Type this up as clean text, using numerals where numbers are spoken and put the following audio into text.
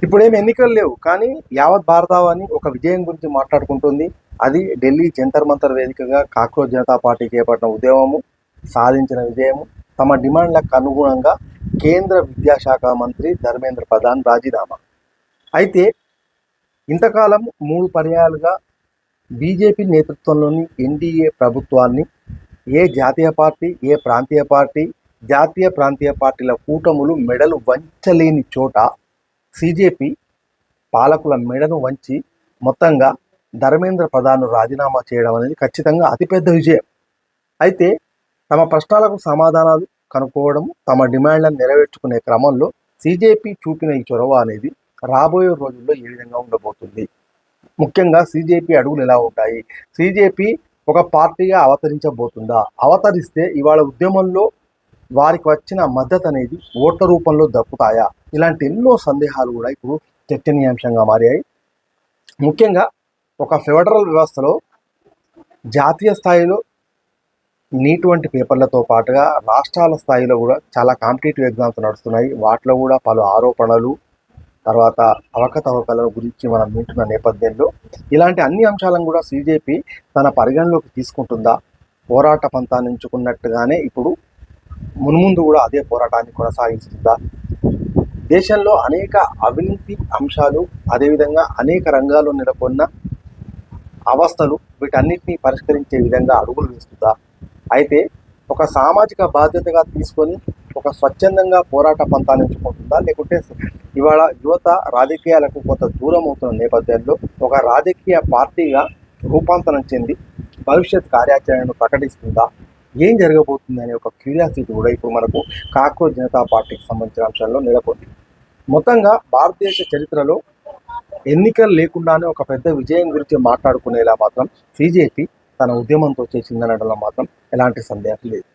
ఇప్పుడేమి ఎన్నికలు లేవు, కానీ యావత్ భారతావని ఒక విజయం గురించి మాట్లాడుకుంటుంది. అది ఢిల్లీ జంతర్ మంతర్ వేదికగా కాక్రోచ్ జనతా పార్టీ చేపట్టిన ఉద్యమము, సాధించిన విజయము, తమ డిమాండ్లకు అనుగుణంగా కేంద్ర విద్యాశాఖ మంత్రి ధర్మేంద్ర ప్రధాన్ రాజీనామా. అయితే ఇంతకాలం 3 పర్యాయాలుగా బీజేపీ నేతృత్వంలోని ఎన్డీఏ ప్రభుత్వాన్ని ఏ జాతీయ పార్టీ, ఏ ప్రాంతీయ పార్టీ, జాతీయ ప్రాంతీయ పార్టీల కూటములు మెడలు వంచలేని చోట సీజేపీ పాలకుల మెడను వంచి మొత్తంగా ధర్మేంద్ర ప్రధాన్ రాజీనామా చేయడం అనేది ఖచ్చితంగా అతిపెద్ద విజయం. అయితే తమ ప్రశ్నలకు సమాధానాలు కనుక్కోవడం, తమ డిమాండ్లను నెరవేర్చుకునే క్రమంలో సీజేపీ చూపిన ఈ చొరవ అనేది రాబోయే రోజుల్లో ఏ విధంగా ఉండబోతుంది, ముఖ్యంగా సీజేపీ అడుగులు ఎలా ఉంటాయి, సీజేపీ ఒక పార్టీగా అవతరించబోతుందా, అవతరిస్తే ఇవాళ ఉద్యమంలో వారికి వచ్చిన మద్దతు అనేది ఓట్ల రూపంలో దక్కుతాయా, ఇలాంటి ఎన్నో సందేహాలు కూడా ఇప్పుడు చర్చనీయాంశంగా మారాయి. ముఖ్యంగా ఒక ఫెడరల్ వ్యవస్థలో జాతీయ స్థాయిలో నీట్ వంటి పేపర్లతో పాటుగా రాష్ట్రాల స్థాయిలో కూడా చాలా కాంపిటేటివ్ ఎగ్జామ్స్ నడుస్తున్నాయి. వాటిలో కూడా పలు ఆరోపణలు, తర్వాత అవకతవకల గురించి మనం వింటున్న నేపథ్యంలో ఇలాంటి అన్ని అంశాలను కూడా సీజేపీ తన పరిగణలోకి తీసుకుంటుందా, పోరాట పంతాన్ని ఎంచుకున్నట్టుగానే ఇప్పుడు మున్ముందు కూడా అదే పోరాటాన్ని కొనసాగిస్తుందా, దేశంలో అనేక అవినీతి అంశాలు, అదేవిధంగా అనేక రంగాల్లో నెలకొన్న అవస్థలు, వీటన్నిటిని పరిష్కరించే విధంగా అడుగులు వేస్తుందా, అయితే ఒక సామాజిక బాధ్యతగా తీసుకొని ఒక స్వచ్ఛందంగా పోరాట పంతాన్ని ఎంచుకుంటుందా, లేకుంటే ఇవాళ యువత రాజకీయాలకు కొంత దూరం అవుతున్న నేపథ్యంలో ఒక రాజకీయ పార్టీగా రూపాంతరం చెంది భవిష్యత్ కార్యాచరణను ప్రకటిస్తుందా, ఏం జరగబోతుంది అనే ఒక క్యూరియాసిటీ కూడా ఇప్పుడు మనకు కాక్రోచ్ జనతా పార్టీకి సంబంధించిన అంశాల్లో నెలకొంది. మొత్తంగా భారతదేశ చరిత్రలో ఎన్నికలు లేకుండానే ఒక పెద్ద విజయం గురించి మాట్లాడుకునేలా మాత్రం సీజేపీ తన ఉద్యమంతో చేసిందనడంలో మాత్రం ఎలాంటి సందేహం లేదు.